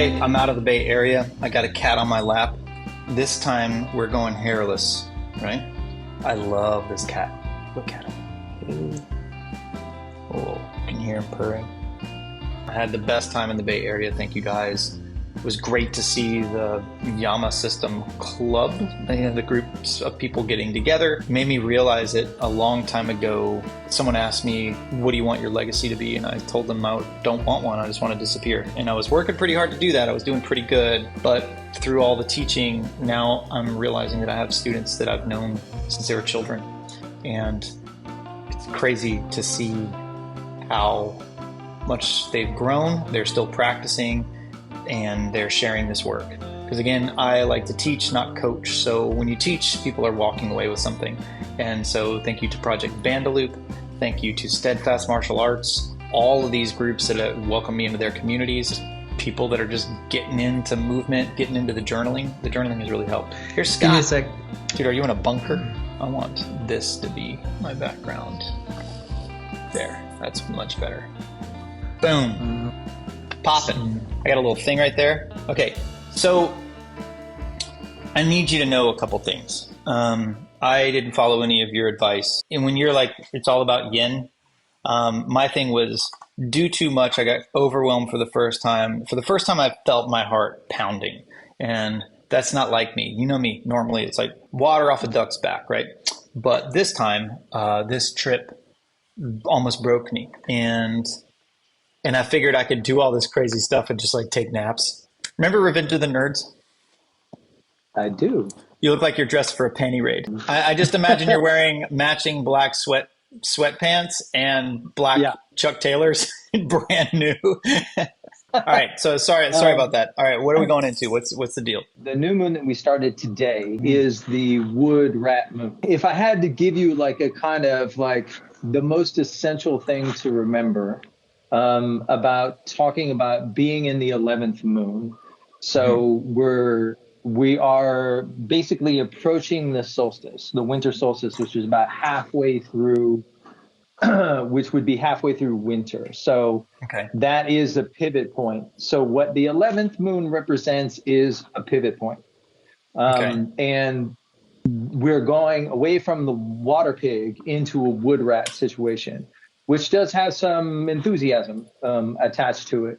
Okay, I'm out of the Bay Area. I got a cat on my lap. This time we're going hairless, right? I love this cat. Look at him. Oh, you can hear him purring. I had the best time in the Bay Area. Thank you guys. It was great to see the Yama System Club, the groups of people getting together. It made me realize that a long time ago, someone asked me, what do you want your legacy to be? And I told them I don't want one, I just want to disappear. And I was working pretty hard to do that. I was doing pretty good. But through all the teaching, now I'm realizing that I have students that I've known since they were children. And it's crazy to see how much they've grown. They're still practicing, and they're sharing this work. Because again, I like to teach, not coach. So when you teach, people are walking away with something. And so thank you to Project Vandaloop. Thank you to Steadfast Martial Arts. All of these groups that have welcomed me into their communities. People that are just getting into movement, getting into the journaling. The journaling has really helped. Here's Scott. Give me a sec. Dude, are you in a bunker? I want this to be my background. There, that's much better. Boom. Popping. I got a little thing right there. Okay, so I need you to know a couple things. I didn't follow any of your advice. And when you're like, it's all about yin, my thing was do too much. I got overwhelmed for the first time. For the first time, I felt my heart pounding. And that's not like me. You know me, normally it's like water off a duck's back, right? But this time, this trip almost broke me. And I figured I could do all this crazy stuff and just like take naps. Remember Revenge of the Nerds? I do. You look like you're dressed for a panty raid. I just imagine you're wearing matching black sweatpants and black Chuck Taylors, brand new. All right, so sorry about that. All right, what are we going into? What's the deal? The new moon that we started today is the wood rat moon. If I had to give you like a kind of like the most essential thing to remember about talking about being in the 11th moon. So we are basically approaching the solstice, the winter solstice, which is about halfway through, which would be halfway through winter. So that is a pivot point. So what the 11th moon represents is a pivot point. And we're going away from the water pig into a wood rat situation, which does have some enthusiasm attached to it,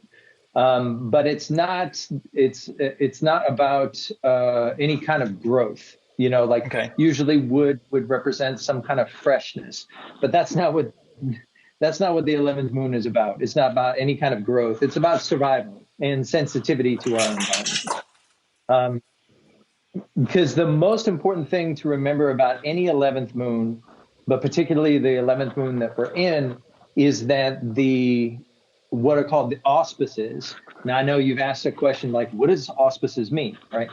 but it's not about any kind of growth. You know, like usually wood would represent some kind of freshness, but that's not what the 11th moon is about. It's not about any kind of growth. It's about survival and sensitivity to our environment. Because the most important thing to remember about any 11th moon, but particularly the 11th moon that we're in, is that what are called the auspices. Now, I know you've asked a question like, what does auspices mean, right?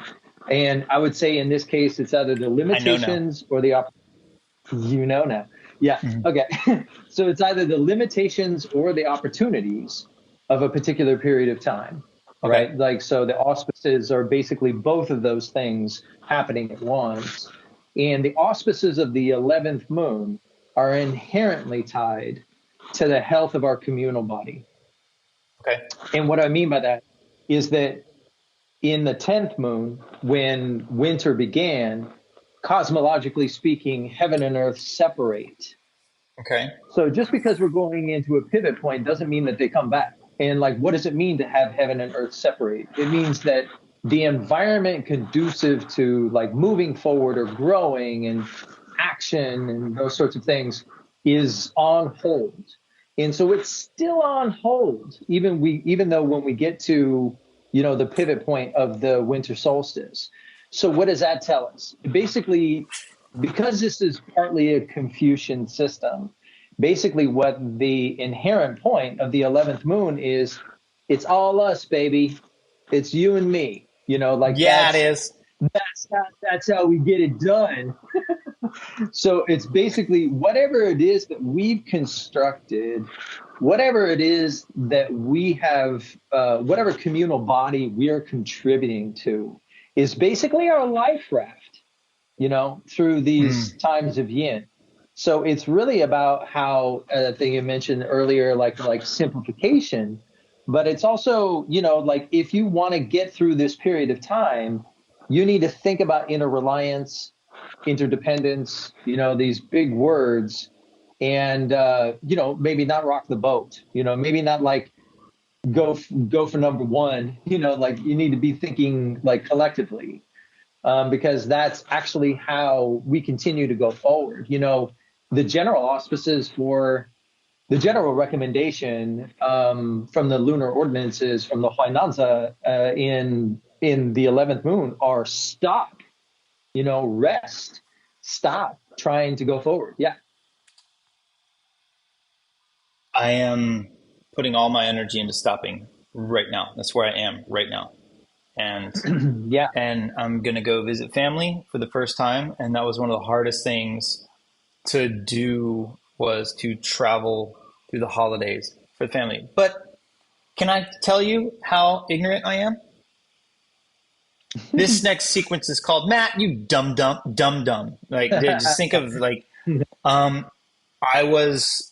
And I would say in this case, it's either the limitations or the you know now. Yeah. Mm-hmm. Okay. So it's either the limitations or the opportunities of a particular period of time, right? Like, so the auspices are basically both of those things happening at once. And the auspices of the 11th moon are inherently tied to the health of our communal body. Okay. And what I mean by that is that in the 10th moon, when winter began, cosmologically speaking, heaven and earth separate. Okay. So just because we're going into a pivot point doesn't mean that they come back. And like, what does it mean to have heaven and earth separate? It means that the environment conducive to like moving forward or growing and action and those sorts of things is on hold. And so it's still on hold, even though when we get to, you know, the pivot point of the winter solstice. So what does that tell us? Basically, because this is partly a Confucian system, basically what the inherent point of the 11th moon is, it's all us, baby. It's you and me. You know, like it is. That's how we get it done. So it's basically whatever it is that we've constructed, whatever it is that we have, whatever communal body we are contributing to is basically our life raft, you know, through these times of yin. So it's really about how, the thing you mentioned earlier, like simplification, But it's also, like if you want to get through this period of time, you need to think about interreliance, interdependence, these big words, and maybe not rock the boat, maybe not like go for number one, like you need to be thinking like collectively, because that's actually how we continue to go forward. The general auspices for the general recommendation from the lunar ordinances from the Huainanzi in the 11th moon are stop, rest, stop trying to go forward. Yeah. I am putting all my energy into stopping right now. That's where I am right now. And Yeah. and I'm gonna go visit family for the first time, and that was one of the hardest things to do was to travel through the holidays for the family. But can I tell you how ignorant I am? This next sequence is called Matt, you dumb dumb dumb dumb. Like just think of like um I was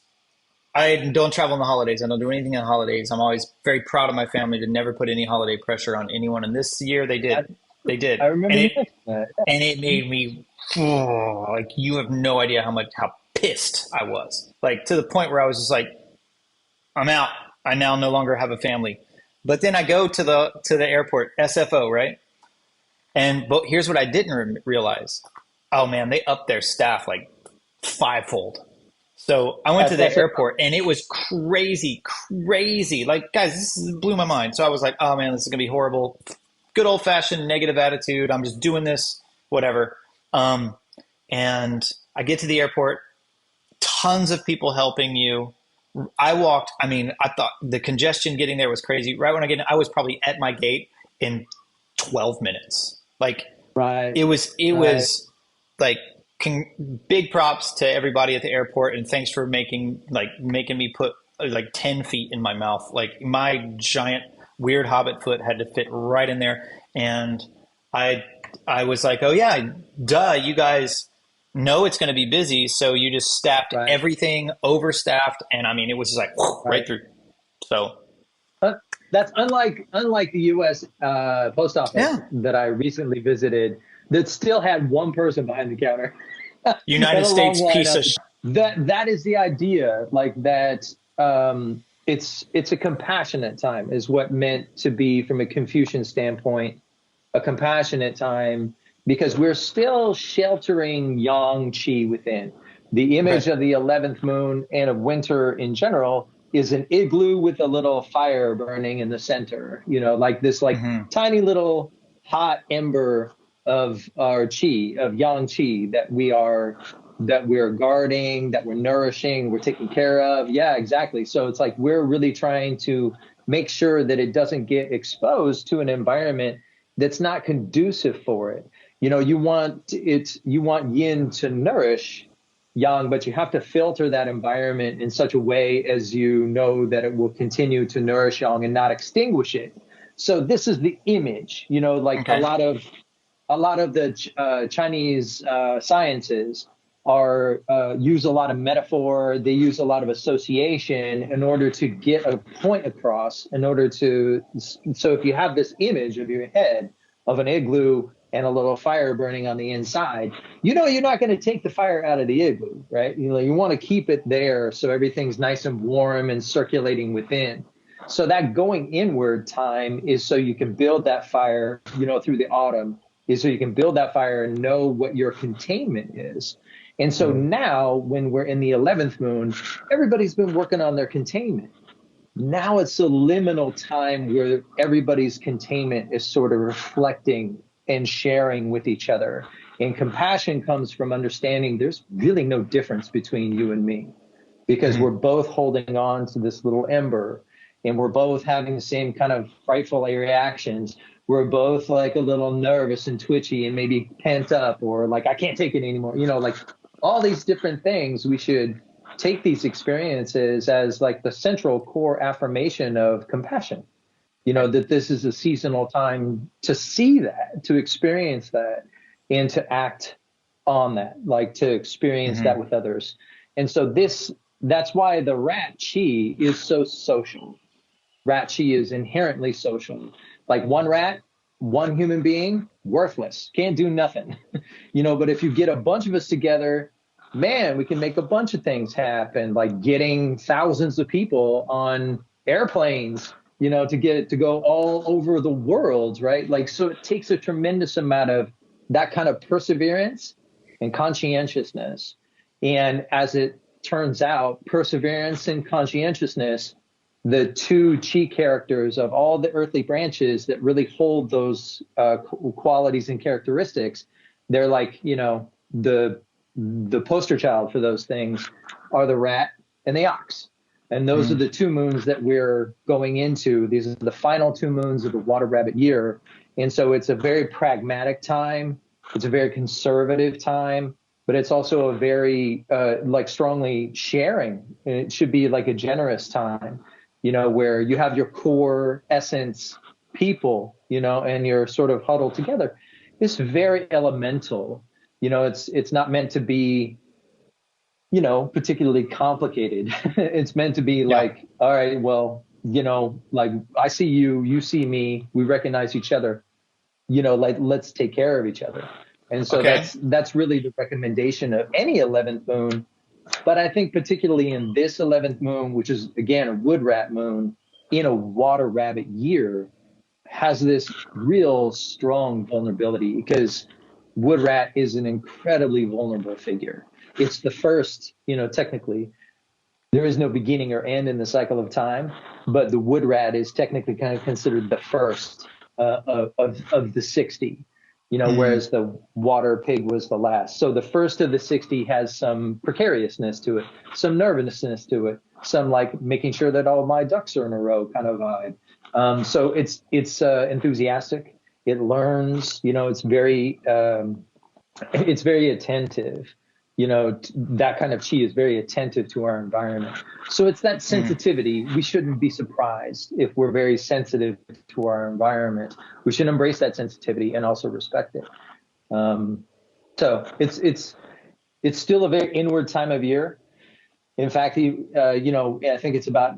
I don't travel in the holidays. I don't do anything on holidays. I'm always very proud of my family to never put any holiday pressure on anyone. And this year they did. They did. I remember And you it mentioned that. and it made me like you have no idea how pissed I was. Like to the point where I was just like, I'm out. I now no longer have a family. But then I go to the airport, SFO, right? But here's what I didn't realize. Oh man, they upped their staff like fivefold. So I went to the airport and it was crazy, crazy. Like, guys, blew my mind. So I was like, oh man, this is going to be horrible. Good old fashioned negative attitude. I'm just doing this, whatever. And I get to the airport, tons of people helping you. I thought the congestion getting there was crazy. Right when I get in, I was probably at my gate in 12 minutes. Like, Right. it was like, big props to everybody at the airport, and thanks for making me put like 10 feet in my mouth. Like my giant weird hobbit foot had to fit right in there, and I was like, oh yeah, duh, you guys know it's going to be busy, so you just staffed everything, overstaffed, and I mean it was just like right through. So that's unlike the U.S. Post office that I recently visited that still had one person behind the counter. United States piece of that is the idea, like that. It's a compassionate time is what meant to be from a Confucian standpoint, a compassionate time, because we're still sheltering yang qi within. The image of the 11th moon and of winter in general is an igloo with a little fire burning in the center, like this tiny little hot ember of our qi, of yang qi that we're guarding, that we're nourishing, we're taking care of. Yeah, exactly. So it's like we're really trying to make sure that it doesn't get exposed to an environment that's not conducive for it. You want yin to nourish yang, but you have to filter that environment in such a way as that it will continue to nourish yang and not extinguish it. So this is the image, a lot of the Chinese sciences use a lot of metaphor. They use a lot of association in order to get a point across, so if you have this image of your head of an igloo and a little fire burning on the inside, you're not going to take the fire out of the igloo, right? You want to keep it there so everything's nice and warm and circulating within. So that going inward time is so you can build that fire, through the autumn, is so you can build that fire and know what your containment is. And so now when we're in the 11th moon, everybody's been working on their containment. Now it's a liminal time where everybody's containment is sort of reflecting and sharing with each other. And compassion comes from understanding there's really no difference between you and me, because we're both holding on to this little ember, and we're both having the same kind of frightful reactions. We're both like a little nervous and twitchy and maybe pent up, or like, I can't take it anymore. Like all these different things. We should take these experiences as like the central core affirmation of compassion, that this is a seasonal time to see that, to experience that, and to act on that, like to experience that with others. And so that's why the rat chi is so social. rat chi is inherently social. Like one rat, one human being, worthless, can't do nothing. But if you get a bunch of us together, man, we can make a bunch of things happen, like getting thousands of people on airplanes, to go all over the world, right? Like, so it takes a tremendous amount of that kind of perseverance and conscientiousness. And as it turns out, perseverance and conscientiousness, the two chi characters of all the earthly branches that really hold those qualities and characteristics, they're like, the poster child for those things are the rat and the ox. And those are the two moons that we're going into. These are the final two moons of the water rabbit year. And so it's a very pragmatic time. It's a very conservative time, but it's also a very like strongly sharing. It should be like a generous time, where you have your core essence people, and you're sort of huddled together. It's very elemental. It's not meant to be, particularly complicated. It's meant to be like, all right, well, like I see you, you see me, we recognize each other, like let's take care of each other. And so that's really the recommendation of any 11th moon. But I think particularly in this 11th moon, which is again a wood rat moon in a water rabbit year, has this real strong vulnerability because wood rat is an incredibly vulnerable figure. It's the first, technically, there is no beginning or end in the cycle of time, but the wood rat is technically kind of considered the first of the 60, whereas the water pig was the last. So the first of the 60 has some precariousness to it, some nervousness to it, some like making sure that all my ducks are in a row kind of vibe. So it's enthusiastic. It learns, it's very attentive. That kind of chi is very attentive to our environment. So it's that sensitivity. We shouldn't be surprised if we're very sensitive to our environment. We should embrace that sensitivity and also respect it. So it's still a very inward time of year. In fact, I think it's about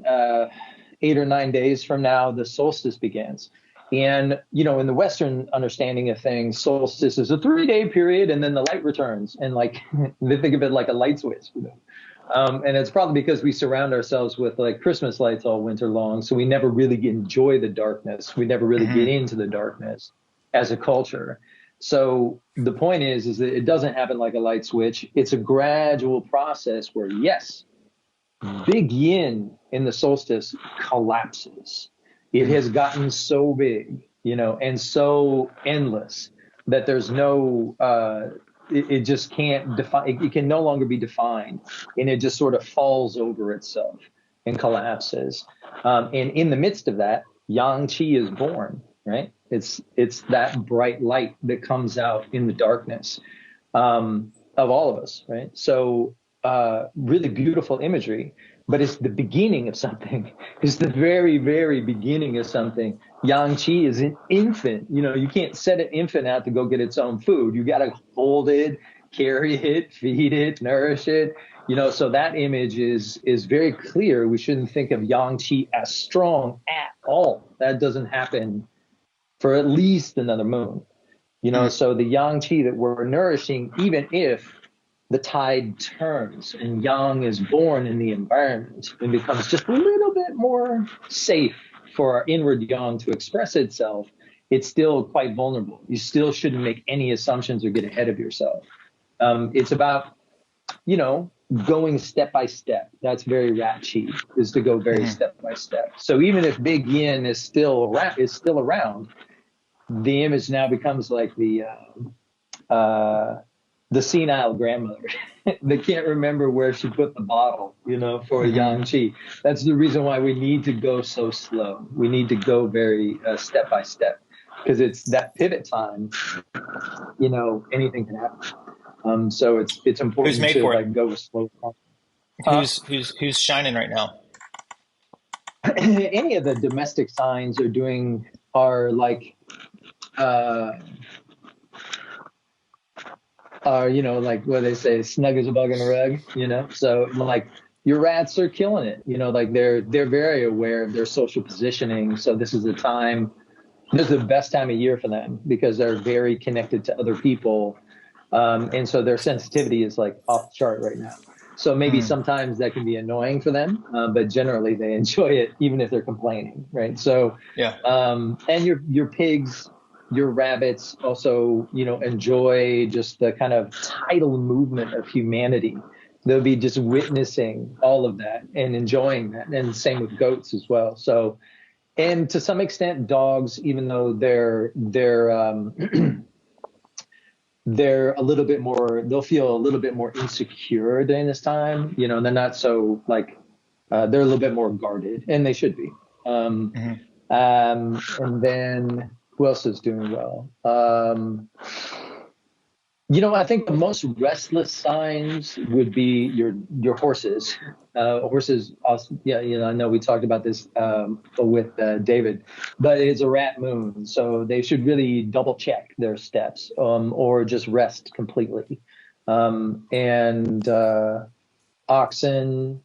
8 or 9 days from now, the solstice begins. And, in the Western understanding of things, solstice is a 3-day period and then the light returns. And like, they think of it like a light switch. And it's probably because we surround ourselves with like Christmas lights all winter long. So we never really enjoy the darkness. We never really get into the darkness as a culture. So the point is that it doesn't happen like a light switch. It's a gradual process where, yes, big yin in the solstice collapses. It has gotten so big, and so endless that there's no, it just can't define, it can no longer be defined, and it just sort of falls over itself and collapses. And in the midst of that, yang qi is born, right? It's that bright light that comes out in the darkness of all of us, right? So really beautiful imagery. But it's the beginning of something. It's the very, very beginning of something. Yang Qi is an infant. You can't set an infant out to go get its own food. You got to hold it, carry it, feed it, nourish it. So that image is very clear. We shouldn't think of Yang Qi as strong at all. That doesn't happen for at least another moon. So the Yang Qi that we're nourishing, even if the tide turns and yang is born in the environment and becomes just a little bit more safe for our inward yang to express itself, it's still quite vulnerable. You still shouldn't make any assumptions or get ahead of yourself. It's about, going step by step. That's very rat chi, is to go very step by step. So even if big yin is still around, the image now becomes like the senile grandmother that can't remember where she put the bottle, for yang qi. That's the reason why we need to go so slow. We need to go very step by step, because it's that pivot time. Anything can happen. So it's important to like go with slow. Who's shining right now? Any of the domestic signs are like. Like what they say, snug as a bug in a rug, so like your rats are killing it. Like they're very aware of their social positioning. So this is the best time of year for them because they're very connected to other people. And so their sensitivity is like off the chart right now. So maybe Mm. sometimes that can be annoying for them, but generally they enjoy it even if they're complaining, right? So, Yeah. and your pigs, your rabbits also, enjoy just the kind of tidal movement of humanity. They'll be just witnessing all of that and enjoying that, and same with goats as well. So, and to some extent, dogs, even though they're a little bit more, they'll feel a little bit more insecure during this time, and they're not so like, they're a little bit more guarded, and they should be. Hmm. And then who else is doing well? I think the most restless signs would be your horses. Horses, also, yeah, I know we talked about this with David, but it's a rat moon, so they should really double check their steps, or just rest completely. And oxen,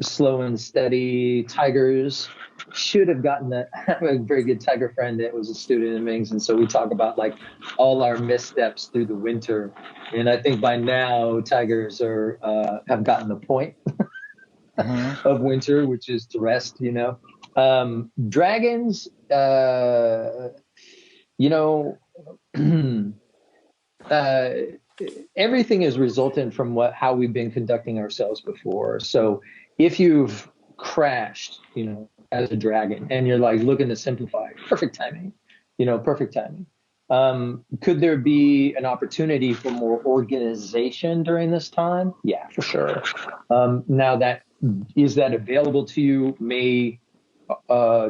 slow and steady. Tigers should have gotten that. I have a very good tiger friend that was a student in Mings, and so we talk about like all our missteps through the winter. And I think by now tigers are have gotten the point Hmm. of winter, which is to rest. Dragons, you know, uh, everything is resultant from how we've been conducting ourselves before. So if you've crashed, as a dragon, and you're like looking to simplify, perfect timing, perfect timing. Could there be an opportunity for more organization during this time? Yeah, for sure. Now that is that available to you may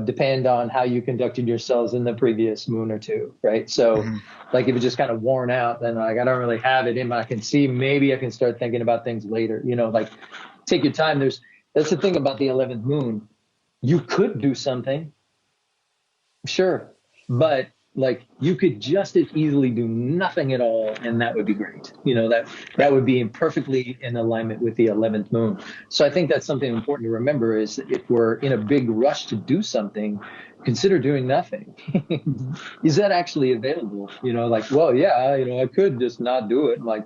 depend on how you conducted yourselves in the previous moon or two, right? So, Hmm. like, if it's just kind of worn out, then like I don't really have it in my. I can see maybe I can start thinking about things later. Like take your time. That's the thing about the 11th moon. You could do something, sure, but like you could just as easily do nothing at all, and that would be great. That Right. would be perfectly in alignment with the 11th moon. So I think that's something important to remember is that if we're in a big rush to do something, consider doing nothing. Is that actually available? Like, well, yeah, I could just not do it. Like,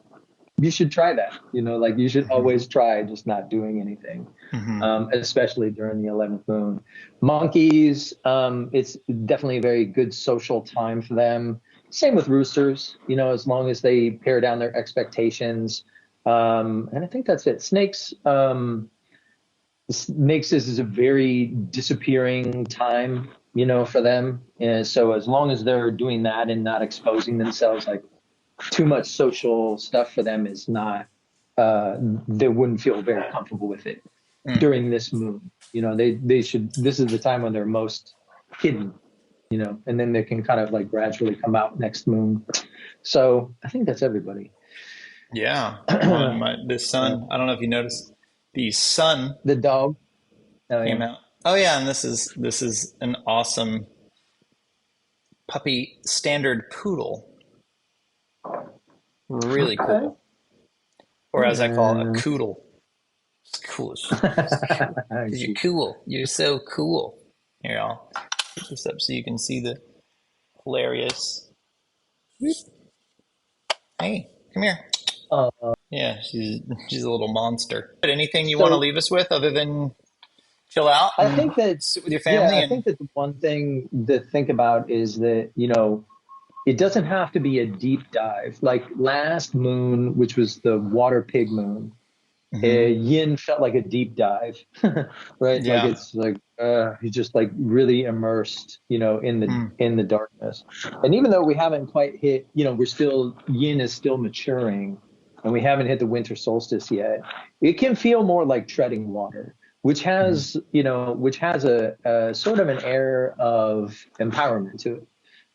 you should try that. Like you should Hmm. always try just not doing anything, Hmm. especially during the 11th moon. Monkeys, it's definitely a very good social time for them. Same with roosters, as long as they pare down their expectations. And I think that's it. Snakes is a very disappearing time, for them. And so as long as they're doing that and not exposing themselves, like too much social stuff for them is not they wouldn't feel very comfortable with it Mm. during this moon. They should, this is the time when they're most hidden, and then they can kind of like gradually come out next moon. So I think that's everybody. Yeah. Yeah. The sun. I don't know if you noticed, the sun The dog. Oh came yeah. out. Oh yeah, and this is an awesome puppy standard poodle. Really Okay. cool, or as I call it, a Uh, coodle. It's cool as shit. Because you're cool. You're so cool. Here, I'll put this up so you can see the hilarious. Hey, come here. uh, Yeah, she's a little monster. But anything you want to so leave us with other than chill out I and think that, sit with your yeah, family I and think that the one thing to think about is that, it doesn't have to be a deep dive. Like last moon, which was the water pig moon, hmm. yin felt like a deep dive, right? Like Yeah. it's like he's just like really immersed, in the Mm. darkness. And even though we haven't quite hit, we're still, yin is still maturing, and we haven't hit the winter solstice yet. It can feel more like treading water, Hmm. which has a sort of an air of empowerment to it.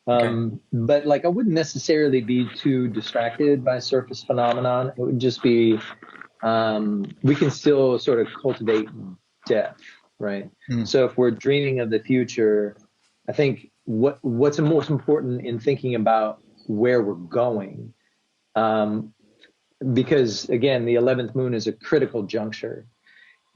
Okay. But like I wouldn't necessarily be too distracted by surface phenomenon. It would just be we can still sort of cultivate depth, right? Mm. So if we're dreaming of the future, I think what's the most important in thinking about where we're going, um, because again, the 11th moon is a critical juncture.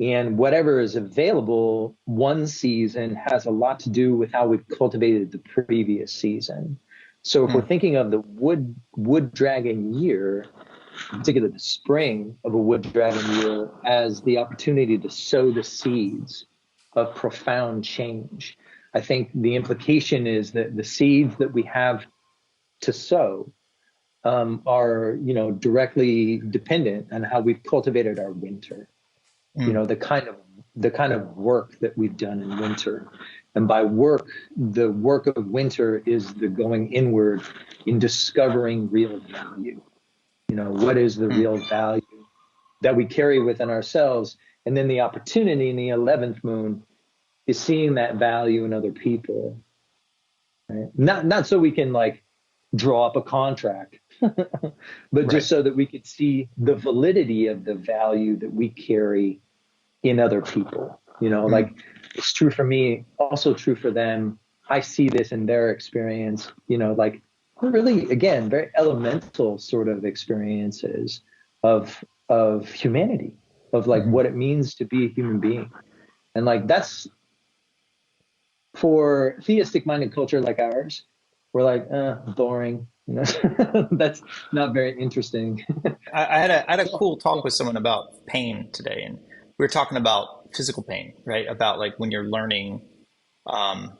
And whatever is available one season has a lot to do with how we've cultivated the previous season. So if we're Mm, thinking of the wood dragon year, in particular the spring of a wood dragon year, as the opportunity to sow the seeds of profound change, I think the implication is that the seeds that we have to sow are, directly dependent on how we've cultivated our winter. mm, The kind of work that we've done in winter. And by work, the work of winter is the going inward in discovering real value. What is the mm. real value that we carry within ourselves? And then the opportunity in the 11th moon is seeing that value in other people, right? Not so we can like draw up a contract, but Right. just so that we could see the validity of the value that we carry in other people. Like Mm, it's true for me, also true for them. I see this in their experience, like really, again, very elemental sort of experiences of humanity, of like mm. what it means to be a human being. And like that's for theistic minded culture like ours, we're like, boring. That's not very interesting. I had a So, cool yeah, talk with someone about pain today, and we were talking about physical pain, right? About like when you're learning, um,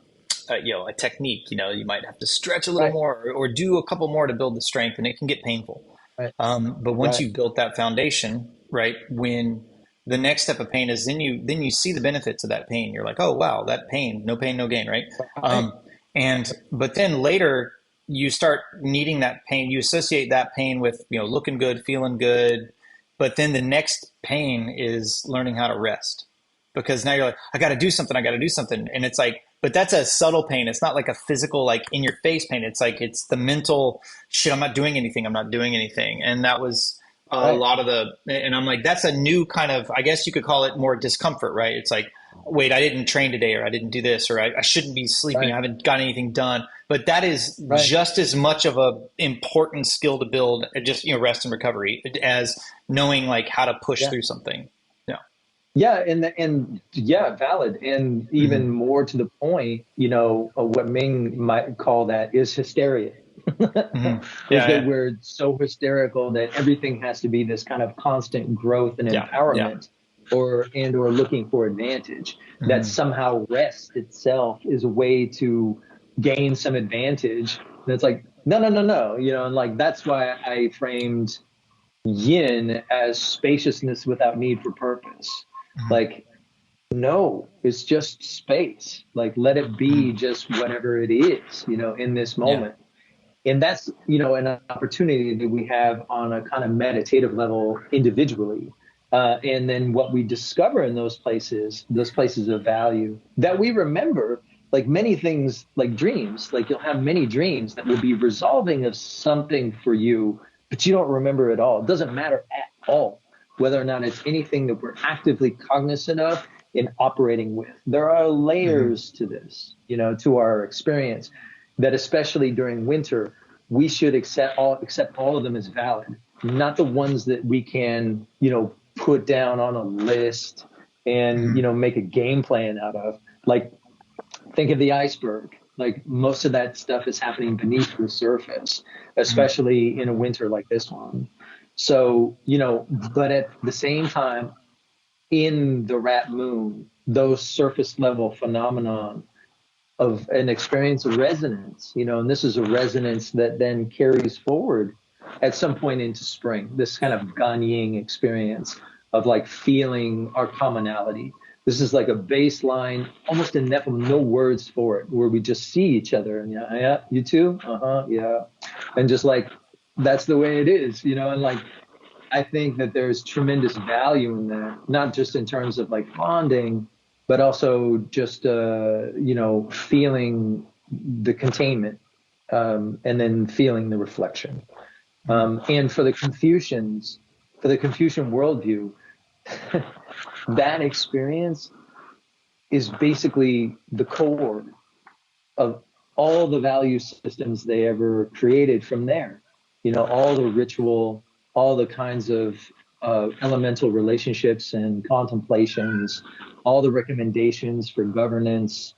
a technique. You might have to stretch a little right, more or do a couple more to build the strength, and it can get painful. right, But once right, you've built that foundation, right, when the next step of pain is, then you see the benefits of that pain. You're like, oh wow, that pain, no gain, right? right, And but then later you start needing that pain. You associate that pain with looking good, feeling good. But then the next pain is learning how to rest, because now you're like, I got to do something, I got to do something, and it's like, but that's a subtle pain. It's not like a physical, like in your face pain. It's like it's the mental shit. I'm not doing anything. I'm not doing anything, and that was a right. lot of the. And I'm like, that's a new kind of. I guess you could call it more discomfort, right? It's like, wait, I didn't train today, or I didn't do this, or I shouldn't be sleeping. Right, I haven't got anything done. But that is right. just as much of a important skill to build, just rest and recovery, as knowing like how to push Yeah. through something. Yeah. Yeah, and yeah, valid. And even Mm-hmm. more to the point, what Ming might call that is hysteria. Mm-hmm. Is Yeah. that Yeah. we're so hysterical that everything has to be this kind of constant growth and Yeah. Yeah. empowerment or looking for advantage, that Mm-hmm. somehow rest itself is a way to gain some advantage. And it's like, no, no, no, no, and like that's why I framed yin as spaciousness without need for purpose. Like, no, it's just space. Like, let it be Mm-hmm. just whatever it is, in this Yeah. moment. And that's, an opportunity that we have on a kind of meditative level individually. And then what we discover in those places of value that we remember, like many things, like dreams, like you'll have many dreams that will be resolving of something for you, but you don't remember it all. It doesn't matter at all whether or not it's anything that we're actively cognizant of in operating with. There are Mm-hmm. layers to this, to our experience that especially during winter, we should accept all of them as valid, not the ones that we can, put down on a list and, Mm-hmm. make a game plan out of. Like, think of the iceberg. Like most of that stuff is happening beneath the surface, Mm-hmm. especially in a winter like this one. So, but at the same time, in the rat moon, those surface level phenomenon of an experience of resonance, and this is a resonance that then carries forward at some point into spring, this kind of Ganying experience of like feeling our commonality. This is like a baseline, almost ineffable, no words for it, where we just see each other and yeah, yeah, you too, yeah, and just like that's the way it is, and like I think that there's tremendous value in that, not just in terms of like bonding, but also just feeling the containment, and then feeling the reflection. And for the Confucian worldview, that experience is basically the core of all the value systems they ever created from there. All the ritual, all the kinds of elemental relationships and contemplations, all the recommendations for governance,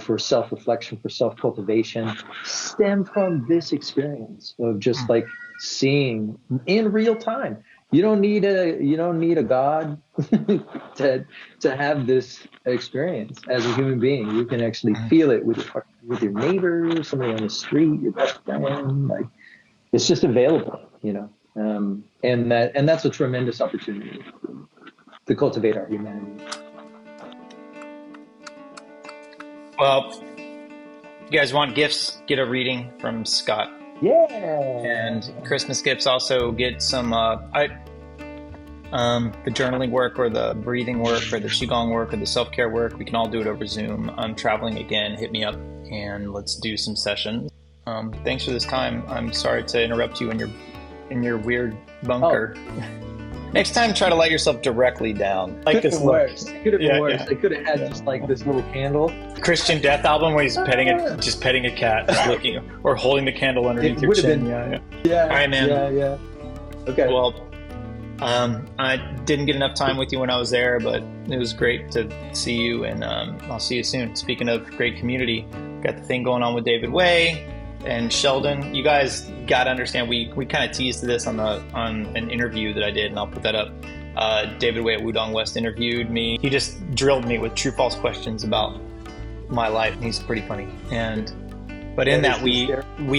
for self-reflection, for self-cultivation, stem from this experience of just like seeing in real time. You don't need a god to have this experience as a human being. You can actually feel it with your neighbor, somebody on the street, your best friend. Like, it's just available, and that's a tremendous opportunity to cultivate our humanity. Well, you guys want gifts? Get a reading from Scott. Yeah. And Christmas gifts, also get some the journaling work or the breathing work or the qigong work or the self-care work. We can all do it over Zoom. I'm traveling again. Hit me up and let's do some sessions. Thanks for this time. I'm sorry to interrupt you in your weird bunker. Oh. Next time, try to light yourself directly down. Like this worse. It could have been worse. I could have had just like this little candle. Christian Death album where he's petting a cat, just looking, or holding the candle underneath your chin. Yeah. All right, man. Yeah. Okay. Well, I didn't get enough time with you when I was there, but it was great to see you, and I'll see you soon. Speaking of great community, got the thing going on with David Way and Sheldon. You guys got to understand, we kind of teased this on an interview that I did, and I'll put that up. David Way at Wudong West interviewed me. He just drilled me with true false questions about my life, and he's pretty funny. But in that, we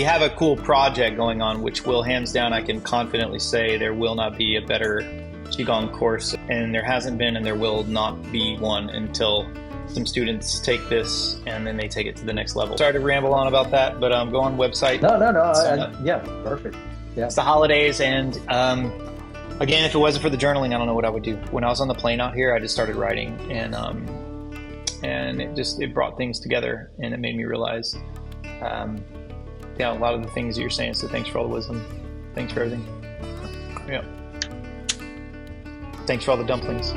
have a cool project going on, which will, hands down, I can confidently say there will not be a better Qigong course, and there hasn't been, and there will not be one until some students take this and then they take it to the next level. Sorry to ramble on about that, but go on website. No. Yeah, perfect. Yeah. It's the holidays, and again, if it wasn't for the journaling, I don't know what I would do. When I was on the plane out here, I just started writing, and it brought things together, and it made me realize, a lot of the things that you're saying. So thanks for all the wisdom. Thanks for everything. Yeah. Thanks for all the dumplings.